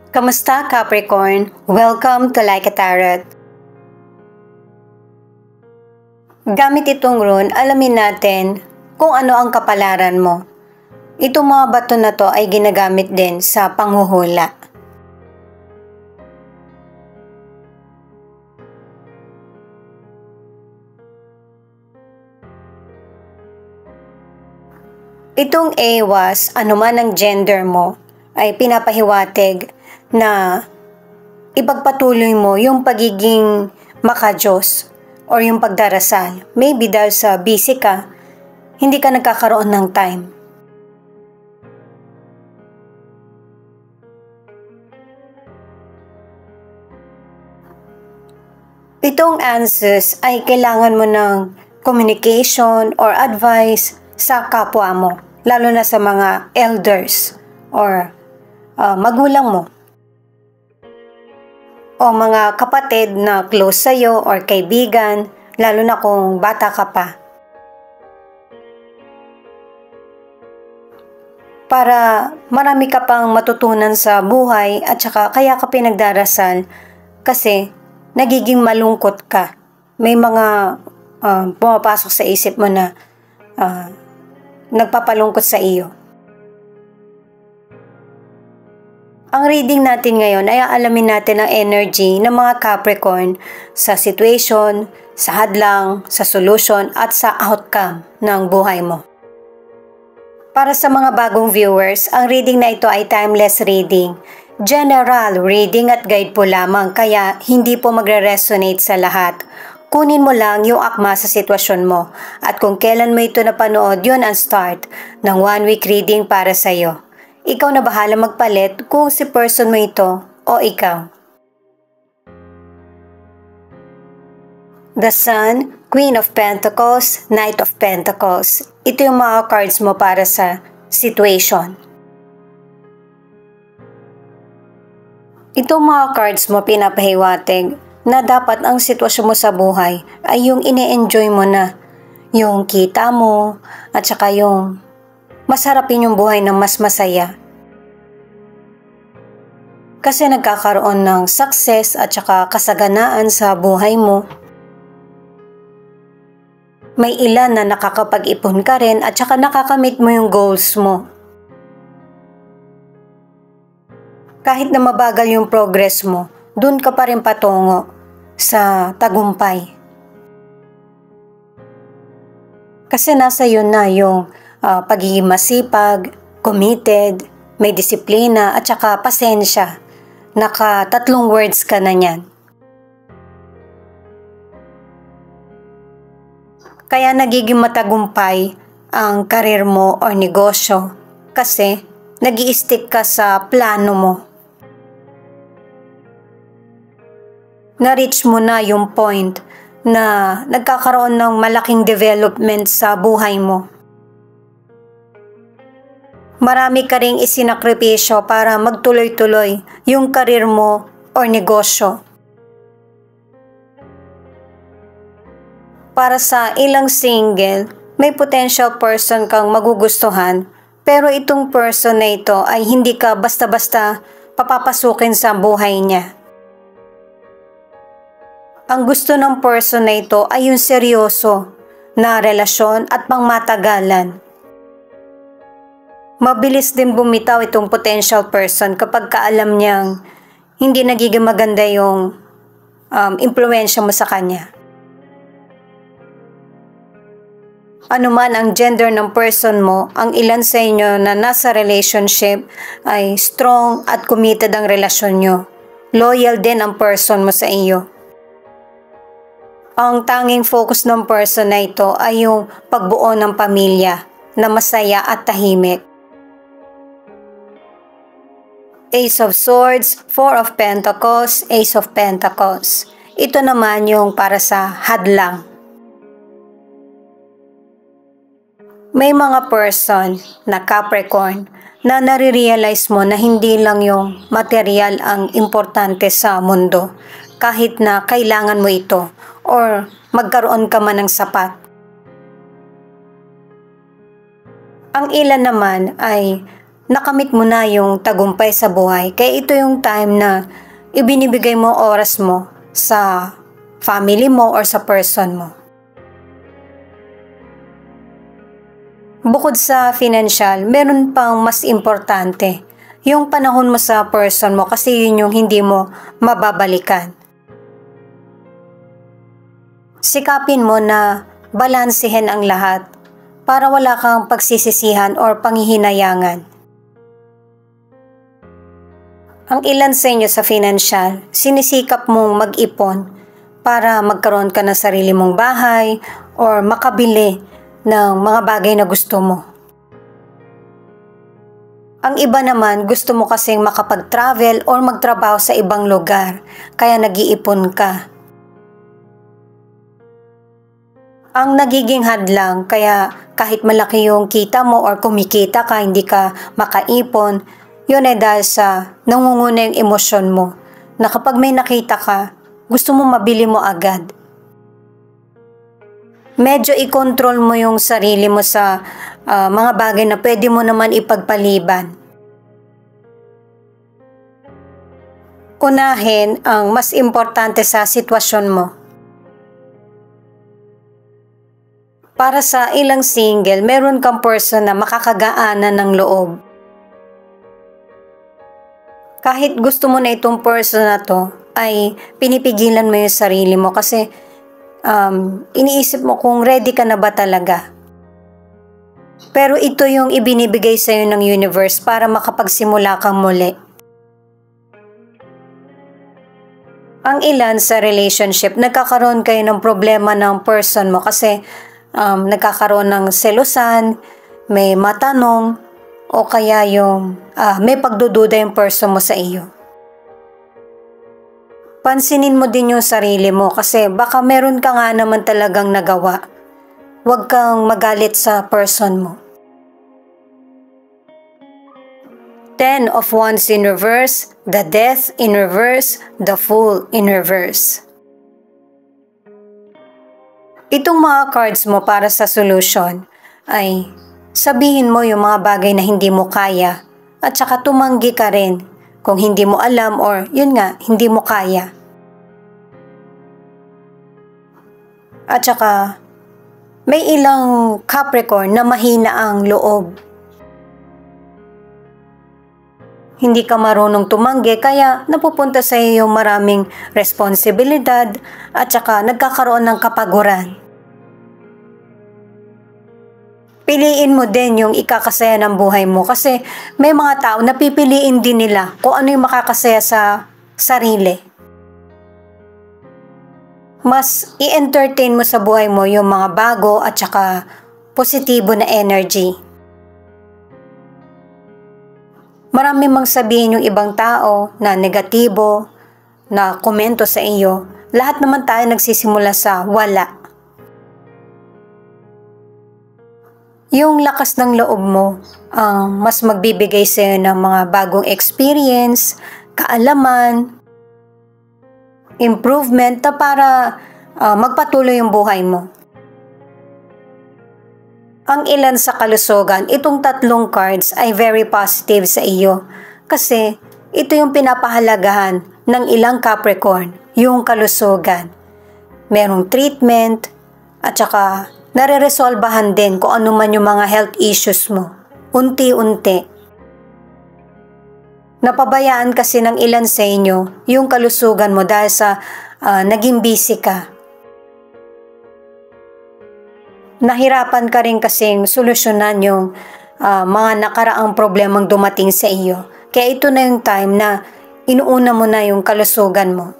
Kamusta Capricorn? Welcome to Like a Tarot. Gamit itong rune, alamin natin kung ano ang kapalaran mo. Itong mga bato na to ay ginagamit din sa panghuhula. Itong AWAS, anuman ang gender mo, ay pinapahiwatig na ipagpatuloy mo yung pagiging makadiyos or yung pagdarasal. Maybe dahil sa busy ka, hindi ka nagkakaroon ng time. Itong answers ay kailangan mo ng communication or advice sa kapwa mo, lalo na sa mga elders or magulang mo o mga kapatid na close sa'yo or kaibigan, lalo na kung bata ka pa. Para marami ka pang matutunan sa buhay at saka kaya ka pinagdarasal kasi nagiging malungkot ka. May mga pumapasok sa isip mo na nagpapalungkot sa iyo. Ang reading natin ngayon ay aalamin natin ang energy ng mga Capricorn sa situation, sa hadlang, sa solution at sa outcome ng buhay mo. Para sa mga bagong viewers, ang reading na ito ay timeless reading. General reading at guide po lamang kaya hindi po magre-resonate sa lahat. Kunin mo lang yung akma sa sitwasyon mo at kung kailan mo ito napanood, yun ang start ng 1 week reading para sa iyo. Ikaw na bahala magpalit kung si person mo ito o ikaw. The Sun, Queen of Pentacles, Knight of Pentacles. Ito yung mga cards mo para sa situation. Itong mga cards mo pinapahiwatig na dapat ang sitwasyon mo sa buhay ay yung ine-enjoy mo na. Yung kita mo at saka yung masarapin yung buhay ng mas masaya. Kasi nagkakaroon ng success at saka kasaganaan sa buhay mo. May ilan na nakakapag-ipon ka rin at saka nakakamit mo yung goals mo. Kahit na mabagal yung progress mo, dun ka pa rin patungo sa tagumpay. Kasi nasa yun na yung pagiging masipag, committed, may disiplina at saka pasensya. Naka-3 words ka na niyan. Kaya nagiging matagumpay ang karir mo o negosyo kasi nag-i-stick ka sa plano mo. Na-reach mo na yung point na nagkakaroon ng malaking development sa buhay mo. Marami ka ring isinakripisyo para magtuloy-tuloy yung karir mo o negosyo. Para sa ilang single, may potential person kang magugustuhan, pero itong person na ito ay hindi ka basta-basta papapasukin sa buhay niya. Ang gusto ng person na ito ay yung seryoso na relasyon at pangmatagalan. Mabilis din bumitaw itong potential person kapag kaalam niyang hindi nagiging maganda yung impluwensya mo sa kanya. Ano man ang gender ng person mo, ang ilan sa inyo na nasa relationship ay strong at committed ang relasyon nyo. Loyal din ang person mo sa iyo. Ang tanging focus ng person na ito ay yung pagbuo ng pamilya na masaya at tahimik. Ace of Swords, 4 of Pentacles, Ace of Pentacles. Ito naman yung para sa hadlang. May mga person na Capricorn na nare-realize mo na hindi lang yung material ang importante sa mundo kahit na kailangan mo ito or magkaroon ka man ng sapat. Ang ilan naman ay nakamit mo na yung tagumpay sa buhay. Kaya ito yung time na ibinibigay mo oras mo sa family mo or sa person mo. Bukod sa financial, meron pang mas importante. Yung panahon mo sa person mo kasi yun yung hindi mo mababalikan. Sikapin mo na balansehin ang lahat para wala kang pagsisisihan or panghihinayangan. Ang ilan sa inyo sa financial, sinisikap mong mag-ipon para magkaroon ka ng sarili mong bahay or makabili ng mga bagay na gusto mo. Ang iba naman, gusto mo kasing makapag-travel or magtrabaho sa ibang lugar, kaya nag-iipon ka. Ang nagiging hadlang, kaya kahit malaki yung kita mo or kumikita ka, hindi ka makaipon, yun ay dahil sa nangunguna yung emosyon mo na kapag may nakita ka, gusto mo mabili mo agad. Medyo i-control mo yung sarili mo sa mga bagay na pwede mo naman ipagpaliban. Unahin ang mas importante sa sitwasyon mo. Para sa ilang single, meron kang person na makakagaanan ng loob. Kahit gusto mo na itong person na to, ay pinipigilan mo yung sarili mo kasi iniisip mo kung ready ka na ba talaga. Pero ito yung ibinibigay sa'yo ng universe para makapagsimula kang muli. Ang ilan sa relationship, nagkakaroon kayo ng problema ng person mo kasi nagkakaroon ng selusan, may matanong, o kaya yung may pagdududa yung person mo sa iyo. Pansinin mo din yung sarili mo kasi baka meron ka nga naman talagang nagawa. Huwag kang magalit sa person mo. 10 of Wands in reverse, the Death in reverse, the Fool in reverse. Itong mga cards mo para sa solution ay sabihin mo yung mga bagay na hindi mo kaya at saka tumanggi ka rin kung hindi mo alam or yun nga, hindi mo kaya. At saka may ilang Capricorn na mahina ang loob. Hindi ka marunong tumanggi kaya napupunta sa iyo yung maraming responsibilidad at saka nagkakaroon ng kapaguran. Piliin mo din yung ikakasaya ng buhay mo kasi may mga tao na pipiliin din nila kung ano yung makakasaya sa sarili. Mas i-entertain mo sa buhay mo yung mga bago at saka positibo na energy. Marami mang sabihin yung ibang tao na negatibo, na komento sa iyo. Lahat naman tayo nagsisimula sa wala. Yung lakas ng loob mo ang mas magbibigay sa iyo ng mga bagong experience, kaalaman, improvement na para magpatuloy yung buhay mo. Ang ilan sa kalusugan, itong tatlong cards ay very positive sa iyo kasi ito yung pinapahalagahan ng ilang Capricorn, yung kalusugan. Merong treatment at saka nare-resolbahan din kung ano man yung mga health issues mo. Unti-unti. Napabayaan kasi ng ilan sa inyo yung kalusugan mo dahil sa naging busy ka. Nahirapan ka rin kasing solusyonan yung mga nakaraang problemang dumating sa iyo. Kaya ito na yung time na inuuna mo na yung kalusugan mo.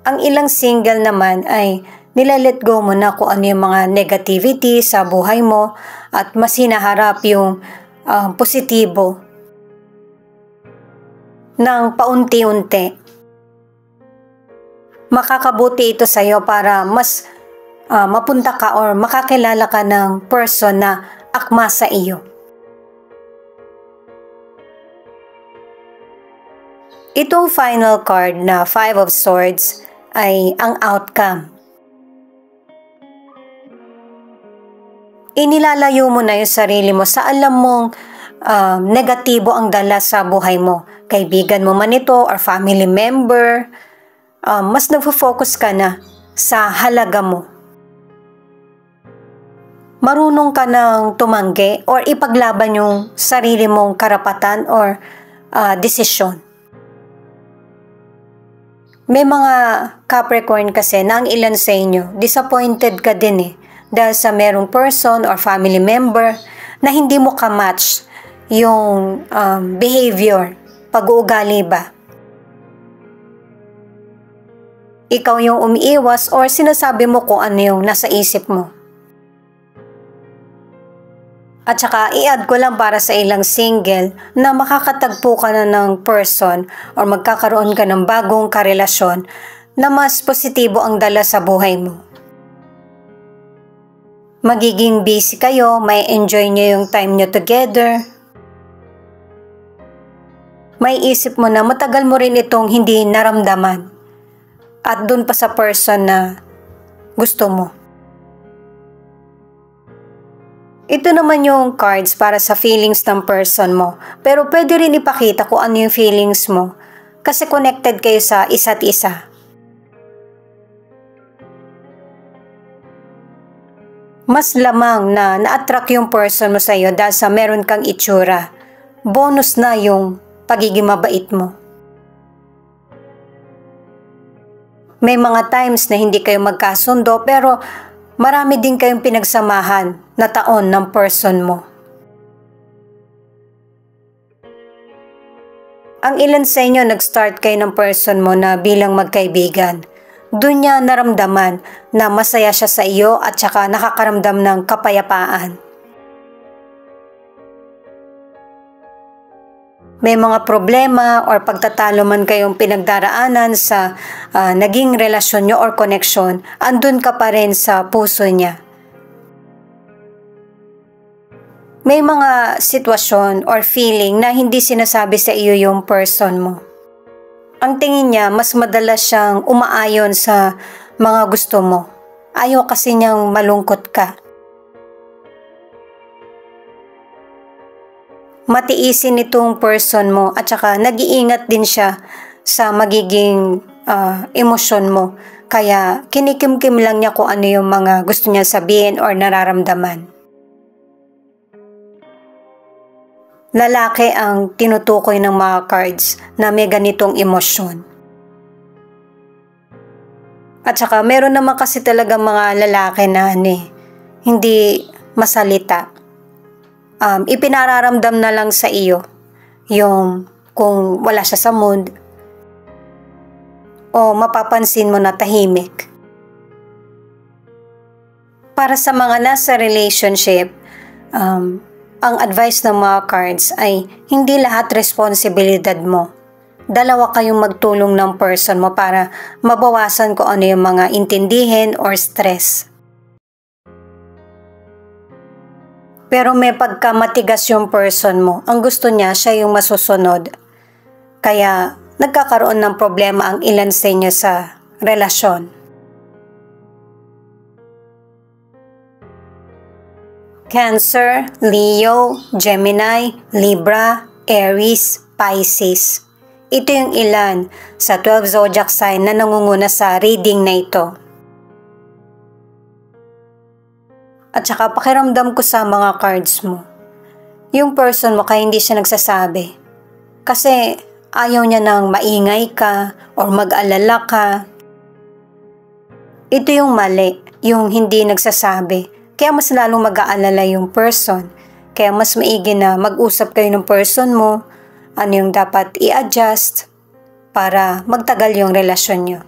Ang ilang single naman ay nilalet go mo na kung ano yung mga negativity sa buhay mo at mas hinaharap yung positibo ng paunti-unti. Makakabuti ito sa iyo para mas mapunta ka or makakilala ka ng person na akma sa iyo. Itong final card na 5 of Swords ay ang outcome. Inilalayo mo na yung sarili mo sa alam mong negatibo ang dala sa buhay mo. Kaibigan mo man ito or family member, mas nagfo-focus ka na sa halaga mo. Marunong ka nang tumanggi or ipaglaban yung sarili mong karapatan or desisyon. May mga Capricorn kasi na ang ilan sa inyo, disappointed ka din dahil sa merong person or family member na hindi mo ka-match yung behavior, pag-uugali ba. Ikaw yung umiiwas or sinasabi mo kung ano yung nasa isip mo. At saka i-add ko lang para sa ilang single na makakatagpo ka na ng person or magkakaroon ka ng bagong karelasyon na mas positibo ang dala sa buhay mo. Magiging busy kayo, may enjoy nyo yung time nyo together. May isip mo na matagal mo rin itong hindi naramdaman at dun pa sa person na gusto mo. Ito naman yung cards para sa feelings ng person mo. Pero pwede rin ipakita kung ano yung feelings mo. Kasi connected kayo sa isa't isa. Mas lamang na na-attract yung person mo sa iyo dahil sa meron kang itsura. Bonus na yung pagiging mabait mo. May mga times na hindi kayo magkasundo pero marami din kayong pinagsamahan na taon ng person mo. Ang ilan sa inyo nag-start kayo ng person mo na bilang magkaibigan. Doon niya naramdaman na masaya siya sa iyo at saka nakakaramdam ng kapayapaan. May mga problema or pagtatalo man kayong pinagdaraanan sa naging relasyon nyo or connection, andun ka pa rin sa puso niya. May mga sitwasyon or feeling na hindi sinasabi sa iyo yung person mo. Ang tingin niya, mas madalas siyang umaayon sa mga gusto mo. Ayaw kasi niyang malungkot ka. Matiisin itong person mo at saka nag-iingat din siya sa magiging emosyon mo. Kaya kinikimkim lang niya kung ano yung mga gusto niya sabihin or nararamdaman. Lalaki ang tinutukoy ng mga cards na may ganitong emosyon. At saka meron naman kasi talaga mga lalaki na hindi masalita. Ipinararamdam na lang sa iyo yung kung wala siya sa mood o mapapansin mo na tahimik. Para sa mga nasa relationship, ang advice ng mga cards ay hindi lahat responsibilidad mo. Dalawa kayong magtulong ng person mo para mabawasan kung ano yung mga intindihin or stress. Pero may pagkamatigas yung person mo. Ang gusto niya, siya yung masusunod. Kaya nagkakaroon ng problema ang ilan sa inyo sa relasyon. Cancer, Leo, Gemini, Libra, Aries, Pisces. Ito yung ilan sa 12 zodiac sign na nangunguna sa reading na ito. At saka pakiramdam ko sa mga cards mo. Yung person mo kaya hindi siya nagsasabi. Kasi ayaw niya nang maingay ka or mag-alala ka. Ito yung mali, yung hindi nagsasabi. Kaya mas lalong mag-aalala yung person. Kaya mas maigi na mag-usap kayo ng person mo, ano yung dapat i-adjust para magtagal yung relasyon nyo.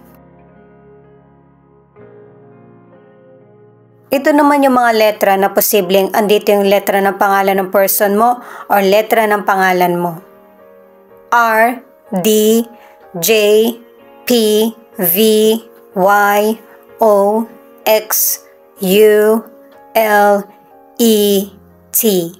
Ito naman yung mga letra na posibleng andito yung letra ng pangalan ng person mo or letra ng pangalan mo. R, D, J, P, V, Y, O, X, U, L, E, T.